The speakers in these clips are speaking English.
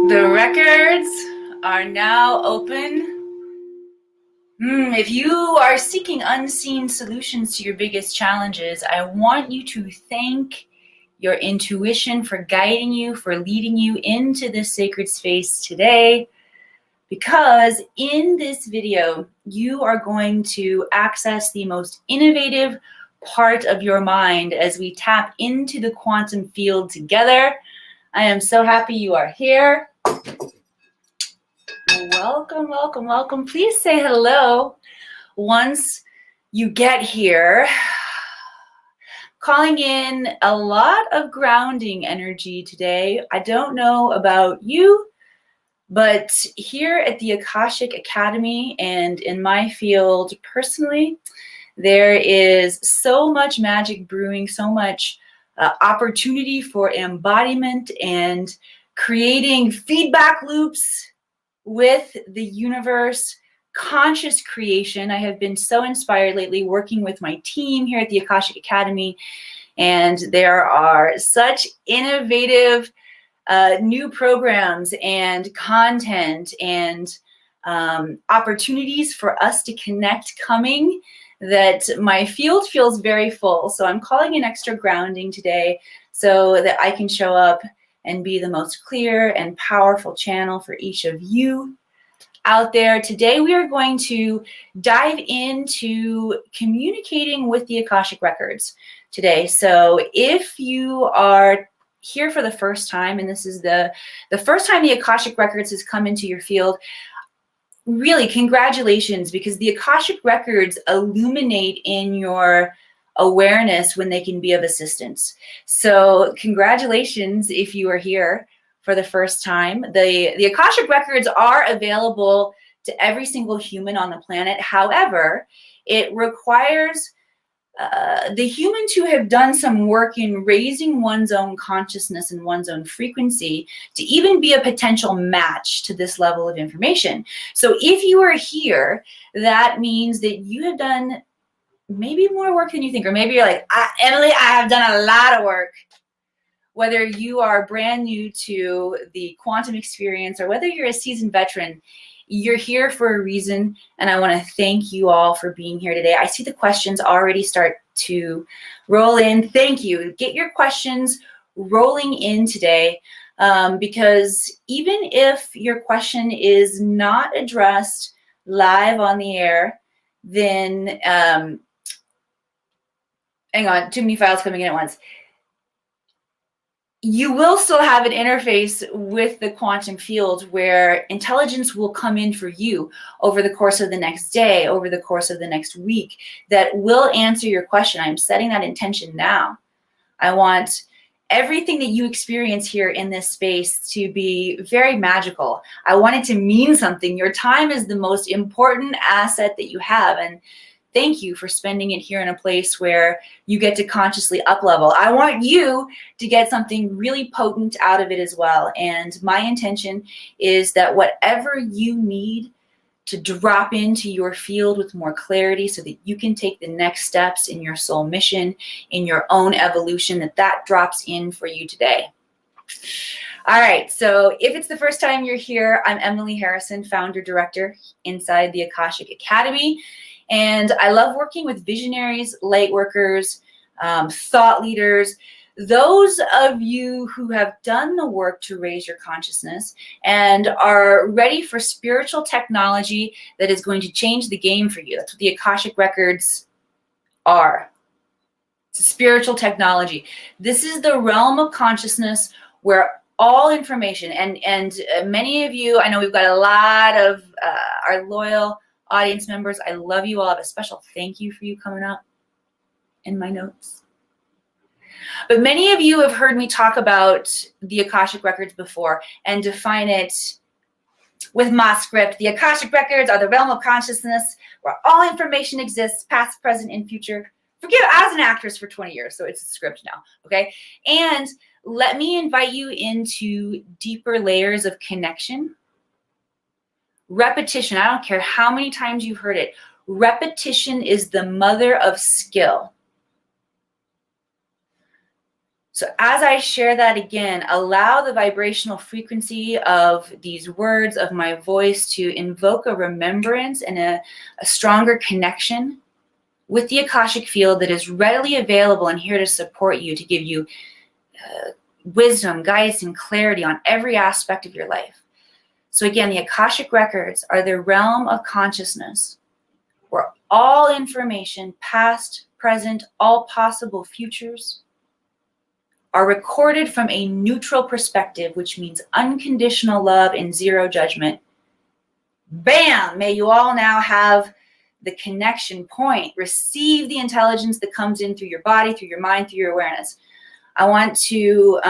The records are now open. If you are seeking unseen solutions to your biggest challenges, I want you to thank your intuition for guiding you, for leading you into this sacred space today. Because in this video, you are going to access the most innovative part of your mind as we tap into the quantum field together. I am so happy you are here. Welcome, welcome, welcome. Please say hello once you get here. Calling in a lot of grounding energy today. I don't know about you, but here at the Akashic Academy and in my field personally, there is so much magic brewing, so much opportunity for embodiment and creating feedback loops with the universe, conscious creation. I have been so inspired lately working with my team here at the Akashic Academy, and there are such innovative new programs and content and opportunities for us to connect coming that my field feels very full. So I'm calling in extra grounding today so that I can show up and be the most clear and powerful channel for each of you out there. Today we are going to dive into communicating with the Akashic Records today. So if you are here for the first time, and this is the first time the Akashic Records has come into your field, really congratulations, because the Akashic Records illuminate in your awareness when they can be of assistance. So congratulations if you are here for the first time. The Akashic Records are available to every single human on the planet. However, it requires the human to have done some work in raising one's own consciousness and one's own frequency to even be a potential match to this level of information. So if you are here, that means that you have done maybe more work than you think, or maybe you're like, Emily, I have done a lot of work. Whether you are brand new to the quantum experience or whether you're a seasoned veteran, you're here for a reason, and I want to thank you all for being here today. I see the questions already start to roll in. Thank you. Get your questions rolling in today, because even if your question is not addressed live on the air, then hang on, too many files coming in at once. You will still have an interface with the quantum field where intelligence will come in for you over the course of the next day, over the course of the next week, that will answer your question. I'm setting that intention now. I want everything that you experience here in this space to be very magical. I want it to mean something. Your time is the most important asset that you have, and thank you for spending it here in a place where you get to consciously up-level. I want you to get something really potent out of it as well. And my intention is that whatever you need to drop into your field with more clarity so that you can take the next steps in your soul mission, in your own evolution, that drops in for you today. All right, so if it's the first time you're here, I'm Emily Harrison, founder, director inside the Akashic Academy. And I love working with visionaries, light workers, thought leaders, those of you who have done the work to raise your consciousness and are ready for spiritual technology that is going to change the game for you. That's what the Akashic Records are. It's spiritual technology. This is the realm of consciousness where all information, and many of you, I know we've got a lot of our loyal audience members. I love you all. I have a special thank you for you coming up in my notes. But many of you have heard me talk about the Akashic Records before and define it with my script. The Akashic Records are the realm of consciousness where all information exists, past, present, and future. Forgive, I was an actress for 20 years, so it's a script now, okay? And let me invite you into deeper layers of connection. Repetition, I don't care how many times you've heard it. Repetition is the mother of skill. So as I share that again, allow the vibrational frequency of these words of my voice to invoke a remembrance and a stronger connection with the Akashic field that is readily available and here to support you, to give you wisdom, guidance, and clarity on every aspect of your life. So again, the Akashic records are the realm of consciousness where all information, past, present, all possible futures, are recorded from a neutral perspective, which means unconditional love and zero judgment. Bam! May you all now have the connection point. Receive the intelligence that comes in through your body, through your mind, through your awareness. I want to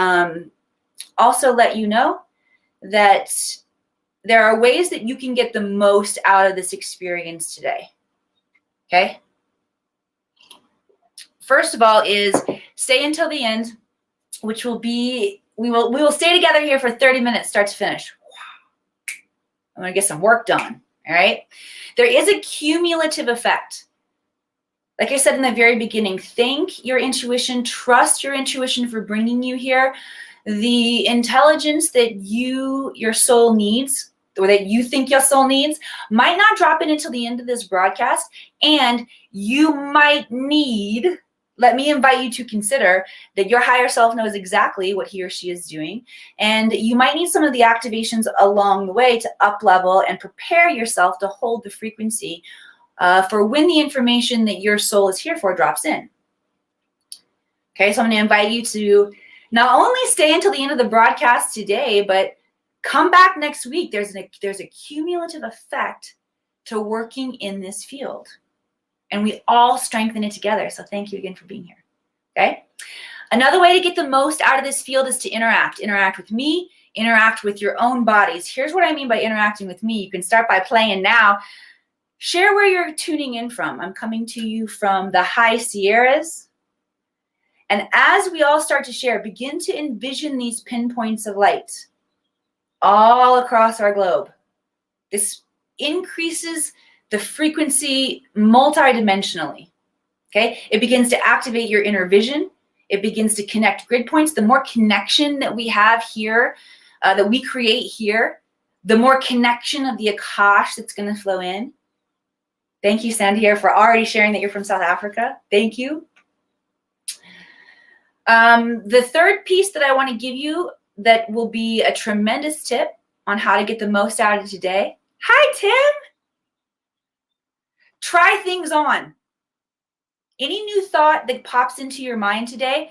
also let you know that there are ways that you can get the most out of this experience today. Okay? First of all is stay until the end, which will be, we will stay together here for 30 minutes, start to finish. I'm going to get some work done, all right? There is a cumulative effect. Like I said in the very beginning, thank your intuition, trust your intuition for bringing you here. The intelligence that your soul needs, or that you think your soul needs, might not drop in until the end of this broadcast, and you might need, let me invite you to consider that your higher self knows exactly what he or she is doing, and you might need some of the activations along the way to up level and prepare yourself to hold the frequency for when the information that your soul is here for drops in. Okay, so I'm going to invite you to not only stay until the end of the broadcast today, but come back next week. There's a cumulative effect to working in this field. And we all strengthen it together. So thank you again for being here. Okay. Another way to get the most out of this field is to interact. Interact with me, interact with your own bodies. Here's what I mean by interacting with me. You can start by playing now. Share where you're tuning in from. I'm coming to you from the high Sierras. And as we all start to share, begin to envision these pinpoints of light all across our globe. This increases the frequency multidimensionally, okay? It begins to activate your inner vision. It begins to connect grid points. The more connection that we have here, that we create here, the more connection of the Akash that's going to flow in. Thank you, Sandia, for already sharing that you're from South Africa. Thank you. The third piece that I want to give you that will be a tremendous tip on how to get the most out of today. Hi, Tim. Try things on. Any new thought that pops into your mind today,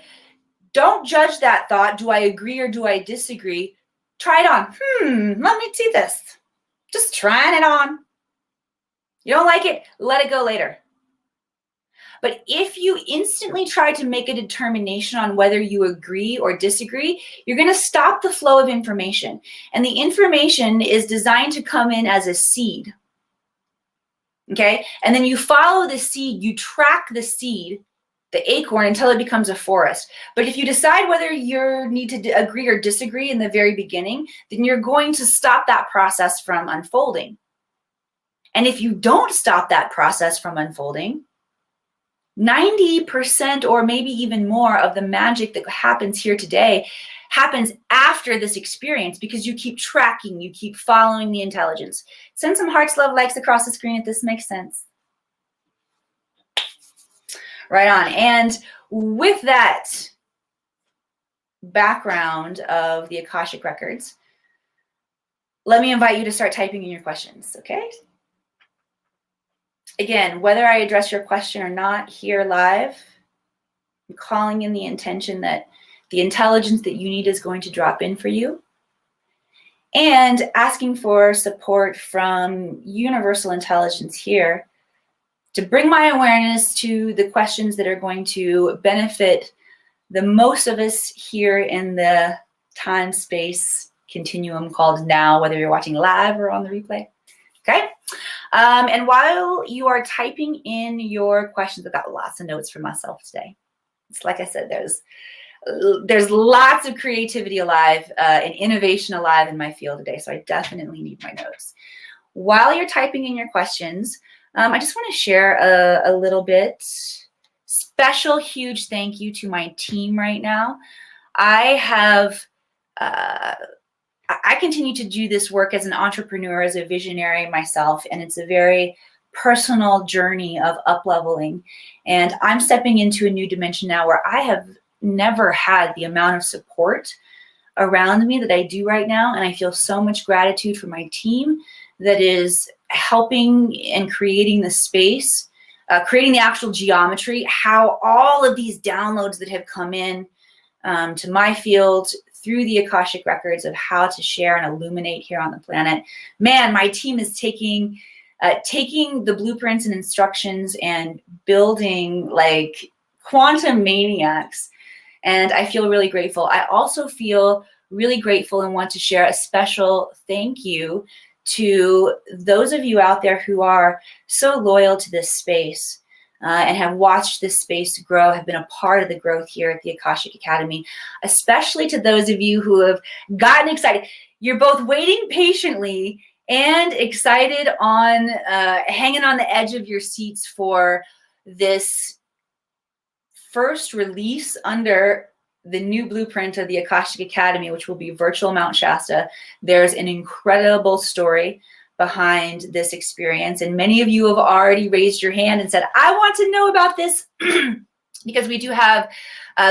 don't judge that thought. Do I agree or do I disagree? Try it on. Let me see this. Just trying it on. You don't like it? Let it go later. But if you instantly try to make a determination on whether you agree or disagree, you're going to stop the flow of information. And the information is designed to come in as a seed. Okay? And then you follow the seed, you track the seed, the acorn, until it becomes a forest. But if you decide whether you need to agree or disagree in the very beginning, then you're going to stop that process from unfolding. And if you don't stop that process from unfolding, 90% or maybe even more of the magic that happens here today happens after this experience, because you keep tracking, you keep following the intelligence. Send some hearts, love, likes across the screen if this makes sense. Right on. And with that background of the Akashic records, let me invite you to start typing in your questions, okay? Again, whether I address your question or not here live, I'm calling in the intention that the intelligence that you need is going to drop in for you, and asking for support from universal intelligence here to bring my awareness to the questions that are going to benefit the most of us here in the time-space continuum called now, whether you're watching live or on the replay. Okay? And while you are typing in your questions, I've got lots of notes for myself today. It's like I said, there's lots of creativity alive and innovation alive in my field today, so I definitely need my notes. While you're typing in your questions, I just want to share a little bit. Special, huge thank you to my team right now. I have, I continue to do this work as an entrepreneur, as a visionary myself, and it's a very personal journey of up-leveling. And I'm stepping into a new dimension now where I have never had the amount of support around me that I do right now. And I feel so much gratitude for my team that is helping and creating the space, creating the actual geometry, how all of these downloads that have come in to my field through the Akashic records of how to share and illuminate here on the planet. Man, my team is taking the blueprints and instructions and building like quantum maniacs. And I feel really grateful. I also feel really grateful and want to share a special thank you to those of you out there who are so loyal to this space and have watched this space grow, have been a part of the growth here at the Akashic Academy, especially to those of you who have gotten excited. You're both waiting patiently and excited on hanging on the edge of your seats for this first release under the new blueprint of the Akashic Academy, which will be virtual Mount Shasta. There's an incredible story behind this experience. And many of you have already raised your hand and said, I want to know about this because we do have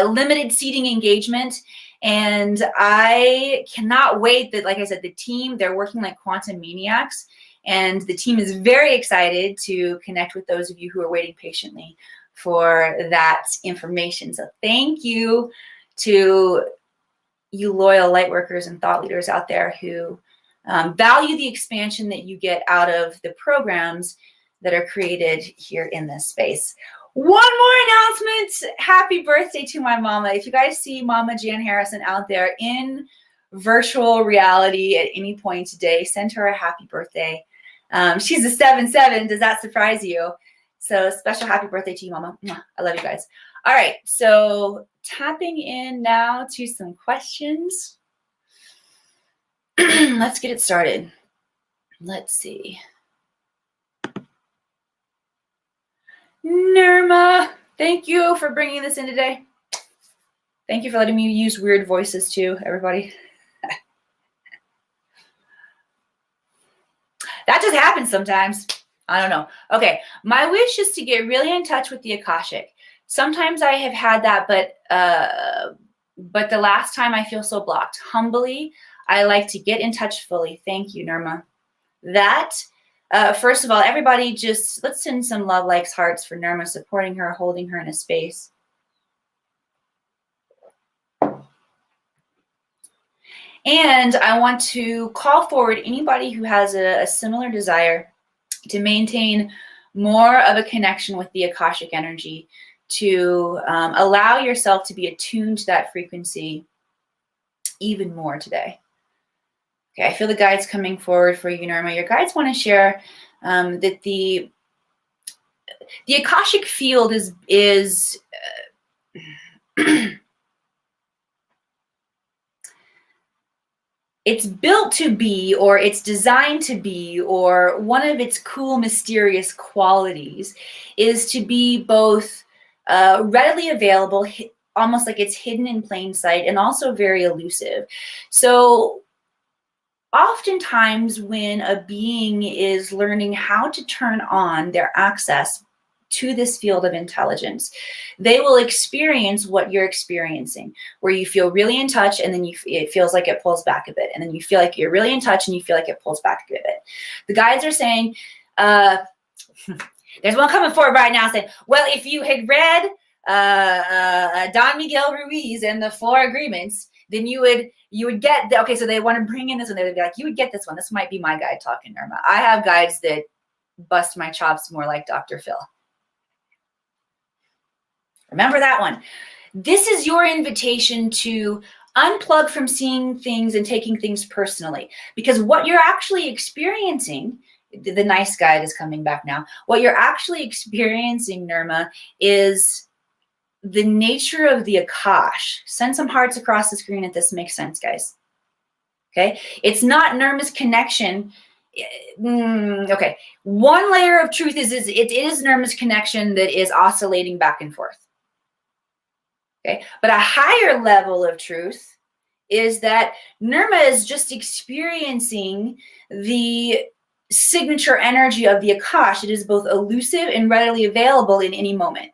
limited seating engagement. And I cannot wait that, like I said, the team, they're working like quantum maniacs. And the team is very excited to connect with those of you who are waiting patiently for that information. So thank you to you loyal light workers and thought leaders out there who value the expansion that you get out of the programs that are created here in this space. One more announcement. Happy birthday to my mama. If you guys see Mama Jan Harrison out there in virtual reality at any point today, send her a happy birthday. She's a 7-7. Does that surprise you? So special happy birthday to you, Mama. I love you guys. All right, so tapping in now to some questions. Let's get it started. Let's see. Nirma, thank you for bringing this in today. Thank you for letting me use weird voices too, everybody. That just happens sometimes. I don't know. Okay, my wish is to get really in touch with the Akashic. Sometimes I have had that, but the last time I feel so blocked. Humbly, I like to get in touch fully. Thank you, Nirma. That, first of all, everybody just, let's send some love, likes, hearts for Nirma, supporting her, holding her in a space. And I want to call forward anybody who has a similar desire to maintain more of a connection with the Akashic energy, to allow yourself to be attuned to that frequency even more today. Okay, I feel the guides coming forward for you, Nirma. Your guides want to share that the Akashic field is it's built to be, or it's designed to be, or one of its cool, mysterious qualities is to be both readily available, almost like it's hidden in plain sight, and also very elusive. So oftentimes when a being is learning how to turn on their access to this field of intelligence, they will experience what you're experiencing, where you feel really in touch and then it feels like it pulls back a bit. And then you feel like you're really in touch and you feel like it pulls back a bit. The guides are saying, there's one coming forward right now saying, well, if you had read Don Miguel Ruiz and the 4 Agreements, then you would get the, okay, so they want to bring in this one. They'd be like, you would get this one. This might be my guide talking, Nirma. I have guides that bust my chops more like Dr. Phil. Remember that one. This is your invitation to unplug from seeing things and taking things personally, because what you're actually experiencing, the nice guide is coming back now. What you're actually experiencing, Nirma, is the nature of the Akash. Send some hearts across the screen if this makes sense, guys. Okay, it's not Nirma's connection. Okay, one layer of truth is it is Nirma's connection that is oscillating back and forth. Okay, but a higher level of truth is that Nirma is just experiencing the signature energy of the Akash. It is both elusive and readily available in any moment.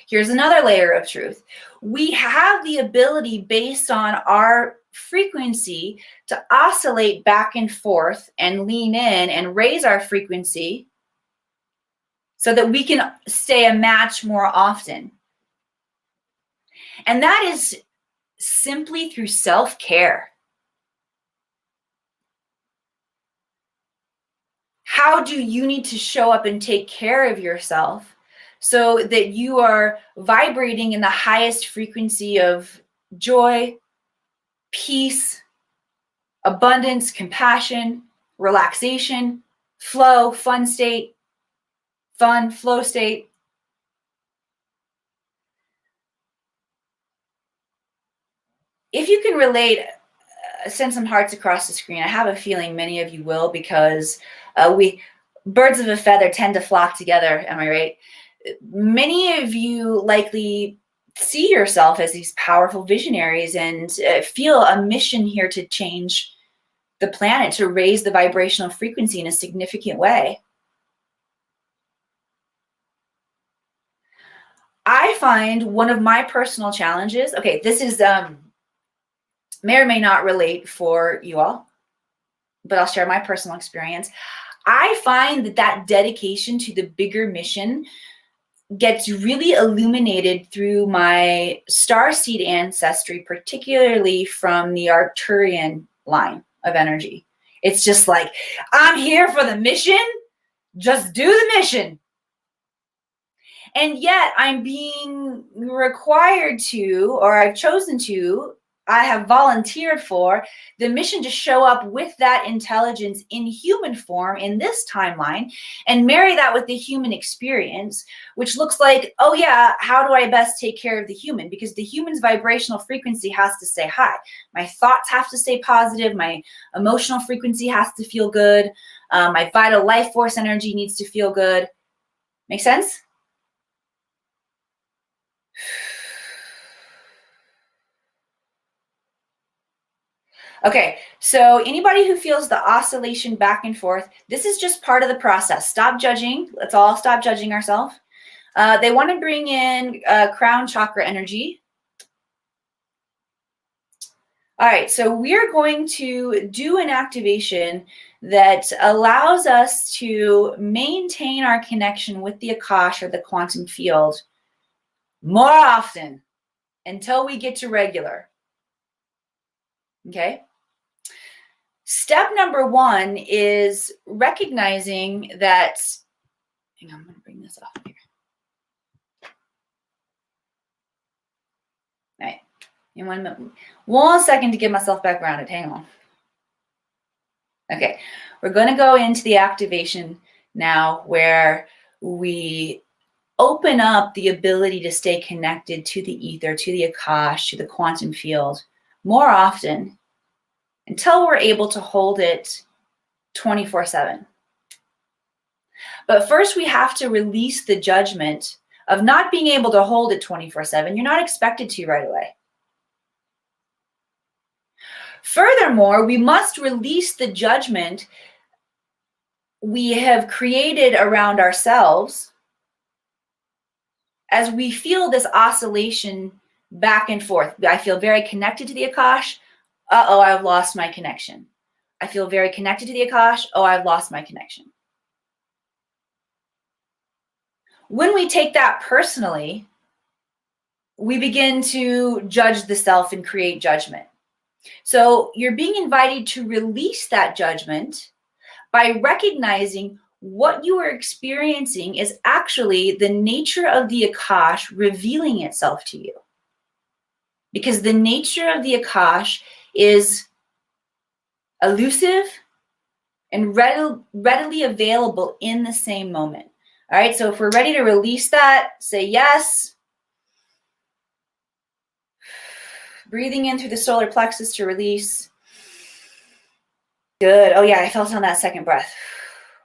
Here's another layer of truth. We have the ability, based on our frequency, to oscillate back and forth and lean in and raise our frequency so that we can stay a match more often. And that is simply through self-care. How do you need to show up and take care of yourself so that you are vibrating in the highest frequency of joy, peace, abundance, compassion, relaxation, flow, flow state? If you can relate, send some hearts across the screen. I have a feeling many of you will, because birds of a feather tend to flock together. Am I right? Many of you likely see yourself as these powerful visionaries and feel a mission here to change the planet, to raise the vibrational frequency in a significant way. I find one of my personal challenges, okay, this is may or may not relate for you all, but I'll share my personal experience. I find that dedication to the bigger mission gets really illuminated through my starseed ancestry, particularly from the Arcturian line of energy. It's just like, I'm here for the mission, just do the mission. And yet I'm being required to, or I've chosen to, I have volunteered for the mission to show up with that intelligence in human form in this timeline and marry that with the human experience, which looks like, oh yeah, how do I best take care of the human? Because the human's vibrational frequency has to stay high. My thoughts have to stay positive. My emotional frequency has to feel good. My vital life force energy needs to feel good. Make sense? Okay, so anybody who feels the oscillation back and forth, this is just part of the process. Stop judging. Let's all stop judging ourselves. They want to bring in crown chakra energy. All right, so we're going to do an activation that allows us to maintain our connection with the Akash, or the quantum field, more often until we get to regular. Okay? Step number one is recognizing that, hang on, I'm going to bring this off here. All right, in 1 minute, 1 second to get myself back grounded. Hang on. Okay, we're going to go into the activation now, where we open up the ability to stay connected to the ether, to the Akash, to the quantum field more often until we're able to hold it 24/7. But first, we have to release the judgment of not being able to hold it 24/7. You're not expected to right away. Furthermore, we must release the judgment we have created around ourselves as we feel this oscillation back and forth. I feel very connected to the Akash. Uh-oh, I've lost my connection. I feel very connected to the Akash. Oh, I've lost my connection. When we take that personally, we begin to judge the self and create judgment. So you're being invited to release that judgment by recognizing what you are experiencing is actually the nature of the Akash revealing itself to you. Because the nature of the Akash is elusive and readily available in the same moment. All right, so if we're ready to release that, say yes. Breathing in through the solar plexus to release. Good. Oh yeah, I felt it on that second breath.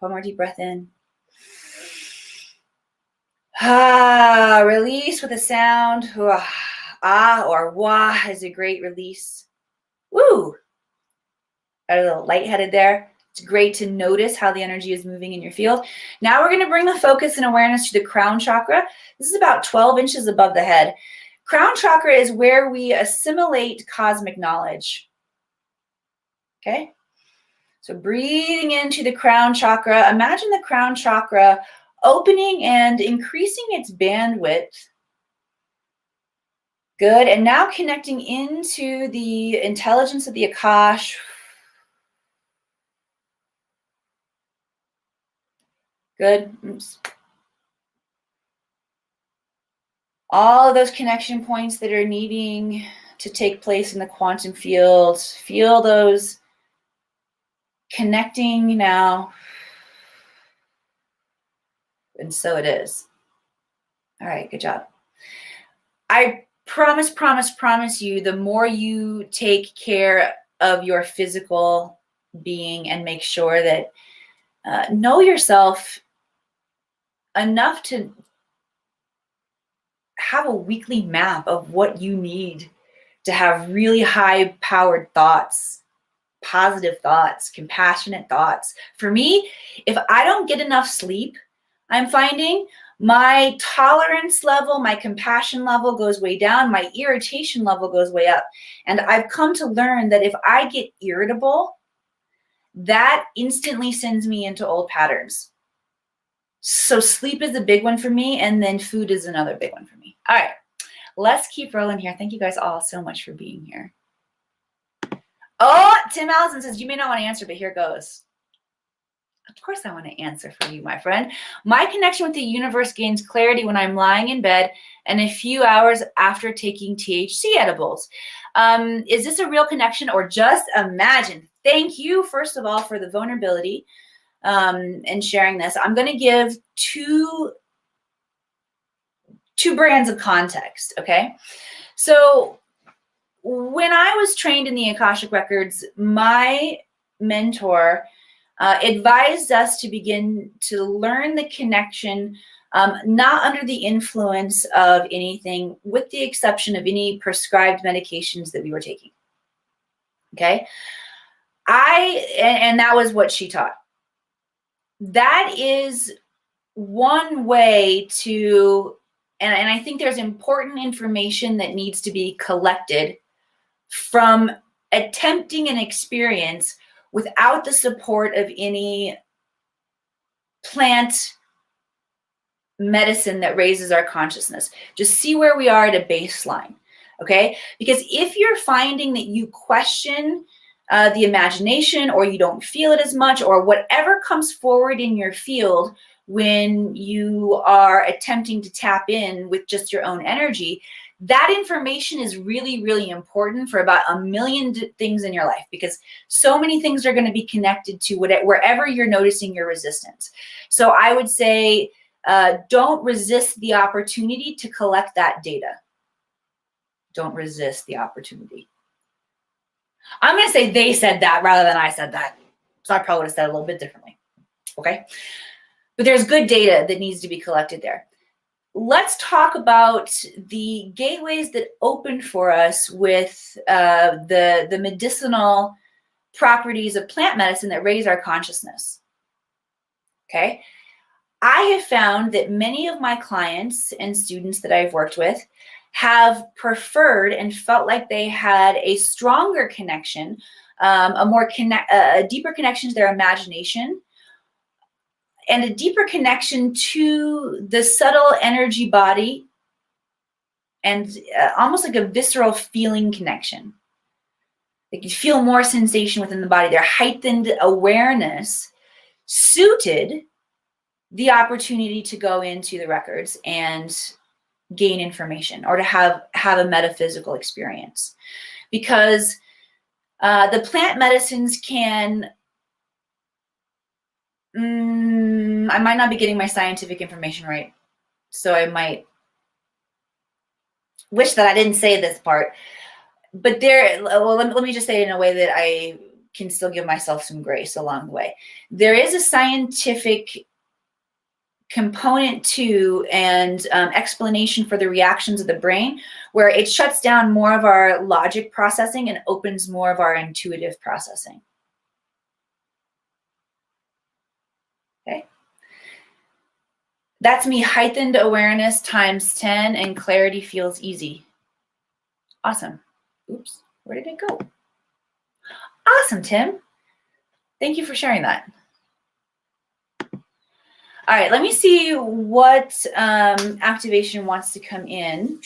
One more deep breath in. Ah, release with a sound. Ah or wah is a great release. Woo! A little lightheaded there. It's great to notice how the energy is moving in your field. Now we're going to bring the focus and awareness to the crown chakra. This is about 12 inches above the head. Crown chakra is where we assimilate cosmic knowledge. Okay? So breathing into the crown chakra, imagine the crown chakra opening and increasing its bandwidth. Good. And now connecting into the intelligence of the Akash. Good. Oops. All of those connection points that are needing to take place in the quantum field. Feel those connecting now. And so it is. All right, good job. I promise you, the more you take care of your physical being and make sure that know yourself enough to have a weekly map of what you need to have really high powered thoughts, positive thoughts, compassionate thoughts. For me, if I don't get enough sleep, I'm finding my tolerance level, my compassion level goes way down, my irritation level goes way up. And I've come to learn that if I get irritable, that instantly sends me into old patterns. So sleep is a big one for me, and then food is another big one for me. All right, let's keep rolling here. Thank you guys all so much for being here. Oh, Tim Allison says, you may not want to answer, but here goes. Of course I want to answer for you, my friend. My connection with the universe gains clarity when I'm lying in bed and a few hours after taking THC edibles. Is this a real connection or just imagine? Thank you, first of all, for the vulnerability and sharing this. I'm going to give two brands of context, okay? So when I was trained in the Akashic Records, my mentor advised us to begin to learn the connection, not under the influence of anything, with the exception of any prescribed medications that we were taking. Okay? And that was what she taught. That is one way to, and I think there's important information that needs to be collected from attempting an experience without the support of any plant medicine that raises our consciousness. Just see where we are at a baseline, okay? Because if you're finding that you question the imagination, or you don't feel it as much, or whatever comes forward in your field when you are attempting to tap in with just your own energy, that information is really, really important for about a million things in your life, because so many things are going to be connected to wherever you're noticing your resistance. So I would say, don't resist the opportunity to collect that data. Don't resist the opportunity. I'm going to say they said that rather than I said that. So I probably would have said it a little bit differently. Okay. But there's good data that needs to be collected there. Let's talk about the gateways that open for us with the medicinal properties of plant medicine that raise our consciousness. Okay. I have found that many of my clients and students that I've worked with have preferred and felt like they had a stronger connection, a deeper connection to their imagination, and a deeper connection to the subtle energy body, and almost like a visceral feeling connection. They can feel more sensation within the body. Their heightened awareness suited the opportunity to go into the records and gain information, or to have a metaphysical experience, because the plant medicines can, I might not be getting my scientific information right, so I might wish that I didn't say this part, but let me just say it in a way that I can still give myself some grace along the way. There is a scientific component to and explanation for the reactions of the brain, where it shuts down more of our logic processing and opens more of our intuitive processing. Okay. That's me, heightened awareness times 10, and clarity feels easy. Awesome. Oops, where did it go? Awesome, Tim. Thank you for sharing that. All right, let me see what activation wants to come in.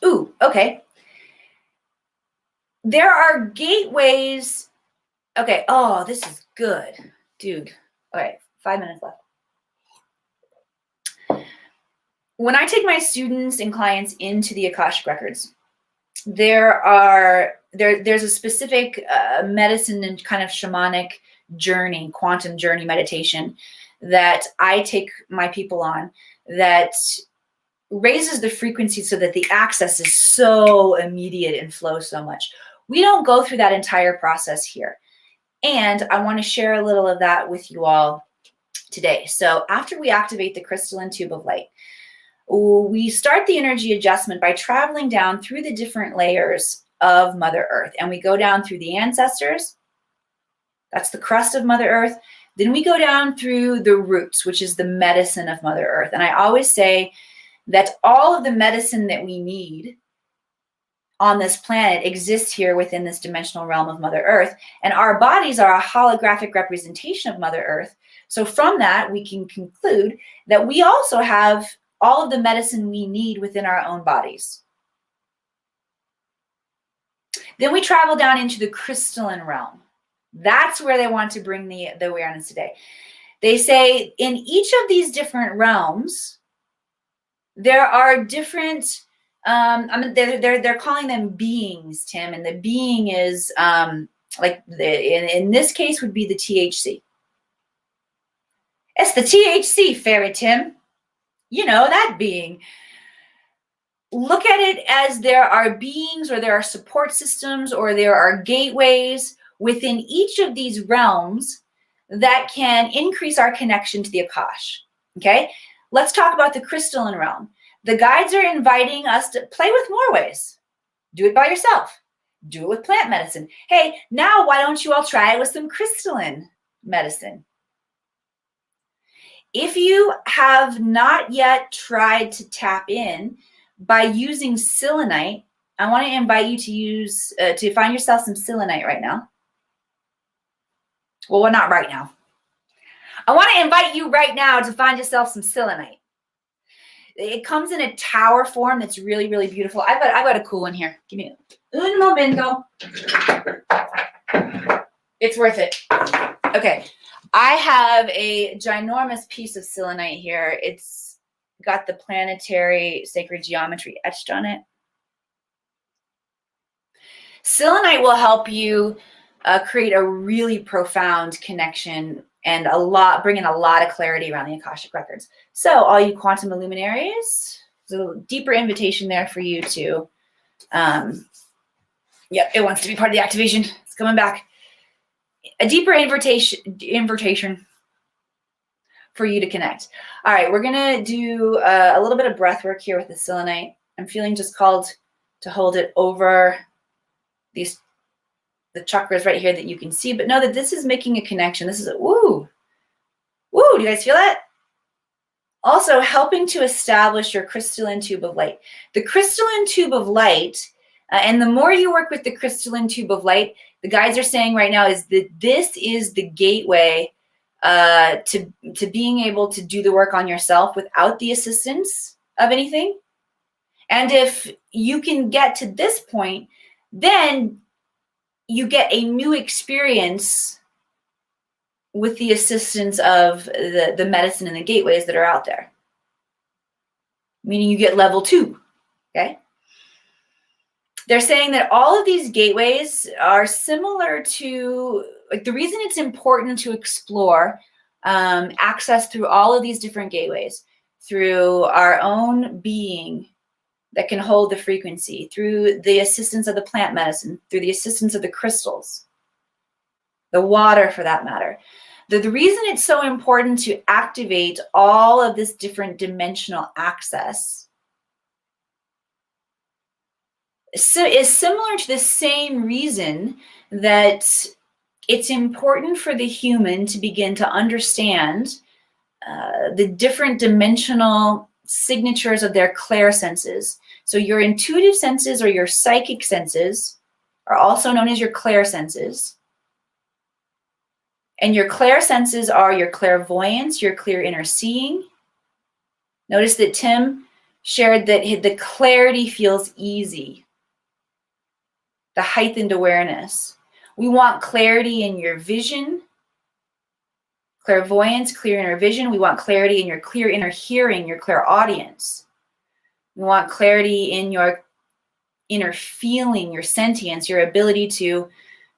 Ooh, okay. There are gateways. Okay, oh, this is good, dude. All right, 5 minutes left. When I take my students and clients into the Akashic Records, there's a specific medicine and kind of shamanic journey, quantum journey meditation that I take my people on that raises the frequency so that the access is so immediate and flows so much. We don't go through that entire process here. And I want to share a little of that with you all today. So after we activate the crystalline tube of light, we start the energy adjustment by traveling down through the different layers of Mother Earth. And we go down through the ancestors. That's the crust of Mother Earth. Then we go down through the roots, which is the medicine of Mother Earth. And I always say that all of the medicine that we need on this planet exists here within this dimensional realm of Mother Earth. And our bodies are a holographic representation of Mother Earth. So from that, we can conclude that we also have all of the medicine we need within our own bodies. Then we travel down into the crystalline realm. That's where they want to bring the awareness today. They say in each of these different realms, there are different, they're calling them beings, Tim, and the being is in this case would be the THC. It's the THC, Fairy Tim. You know, that being. Look at it as there are beings or there are support systems or there are gateways within each of these realms that can increase our connection to the Akash. Okay, let's talk about the crystalline realm. The guides are inviting us to play with more ways. Do it by yourself. Do it with plant medicine. Hey, now why don't you all try it with some crystalline medicine? If you have not yet tried to tap in by using selenite, I want to invite you to use, to find yourself some selenite right now. Well, not right now. I want to invite you right now to find yourself some selenite. It comes in a tower form that's really, really beautiful. I've got a cool one here. Give me un momento. It's worth it. Okay. I have a ginormous piece of selenite here. It's got the planetary sacred geometry etched on it. Selenite will help you create a really profound connection and bring in a lot of clarity around the Akashic Records. So all you quantum luminaries, there's a deeper invitation there for you to, yep, it wants to be part of the activation. It's coming back. A deeper invitation for you to connect. All right, we're gonna do a little bit of breath work here with the selenite. I'm feeling just called to hold it over the chakras right here that you can see, but know that this is making a connection. This is a woo. Woo, do you guys feel that? Also helping to establish your crystalline tube of light. The crystalline tube of light, and the more you work with the crystalline tube of light, the guides are saying right now is that this is the gateway to being able to do the work on yourself without the assistance of anything. And if you can get to this point, then you get a new experience with the assistance of the medicine and the gateways that are out there. Meaning you get level 2, okay? They're saying that all of these gateways are similar to, like, the reason it's important to explore access through all of these different gateways, through our own being that can hold the frequency, through the assistance of the plant medicine, through the assistance of the crystals. the water for that matter. The reason it's so important to activate all of this different dimensional access is similar to the same reason that it's important for the human to begin to understand the different dimensional signatures of their clairsenses. So your intuitive senses or your psychic senses are also known as your clairsenses. And your clairsenses are your clairvoyance, your clear inner seeing. Notice that Tim shared that the clarity feels easy, the heightened awareness. We want clarity in your vision, clairvoyance, clear inner vision. We want clarity in your clear inner hearing, your clairaudience. We want clarity in your inner feeling, your sentience, your ability to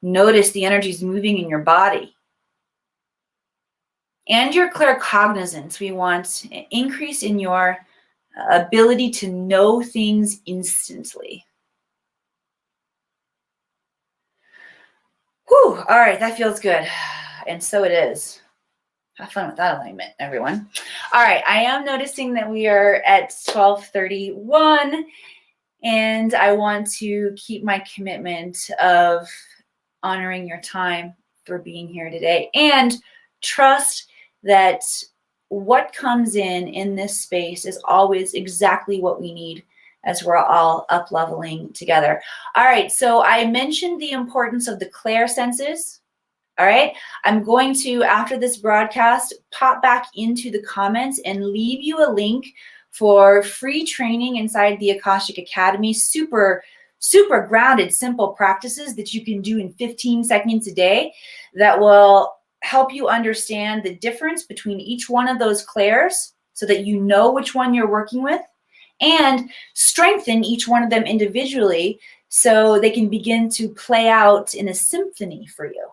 notice the energies moving in your body. And your claircognizance. We want an increase in your ability to know things instantly. Whew, all right, that feels good. And so it is. Have fun with that alignment, everyone. All right, I am noticing that we are at 12:31, and I want to keep my commitment of honoring your time for being here today, and trust that what comes in this space is always exactly what we need as we're all up leveling together. All right, so I mentioned the importance of the clairsenses. All right, I'm going to, after this broadcast, pop back into the comments and leave you a link for free training inside the Akashic Academy. Super grounded, simple practices that you can do in 15 seconds a day that will help you understand the difference between each one of those clairs so that you know which one you're working with, and strengthen each one of them individually so they can begin to play out in a symphony for you.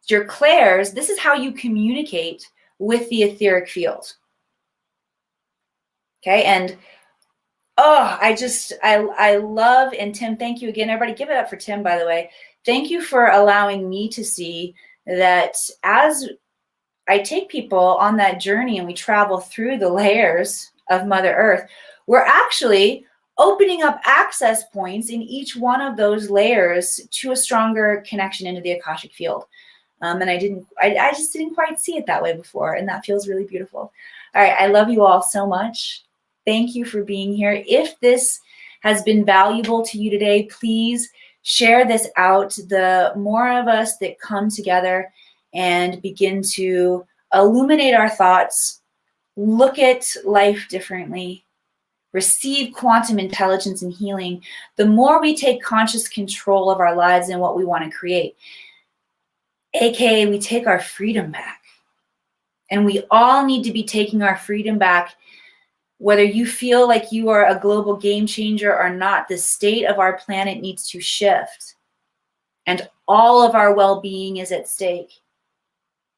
Your clairs, this is how you communicate with the etheric field. Okay, and I love, and Tim, thank you again. Everybody give it up for Tim, by the way. Thank you for allowing me to see that as I take people on that journey and we travel through the layers of Mother Earth, we're actually opening up access points in each one of those layers to a stronger connection into the Akashic field. And I just didn't quite see it that way before, and that feels really beautiful. All right, I love you all so much. Thank you for being here. If this has been valuable to you today, please share this out. The more of us that come together and begin to illuminate our thoughts, look at life differently, receive quantum intelligence and healing, the more we take conscious control of our lives and what we want to create. AKA, we take our freedom back. And we all need to be taking our freedom back. Whether you feel like you are a global game changer or not, the state of our planet needs to shift. And all of our well-being is at stake.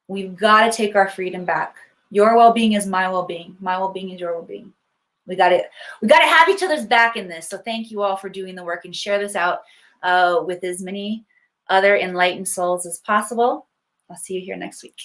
We've got to take our freedom back. Your well-being is my well-being. My well-being is your well-being. We got to have each other's back in this. So thank you all for doing the work, and share this out with as many other enlightened souls as possible. I'll see you here next week.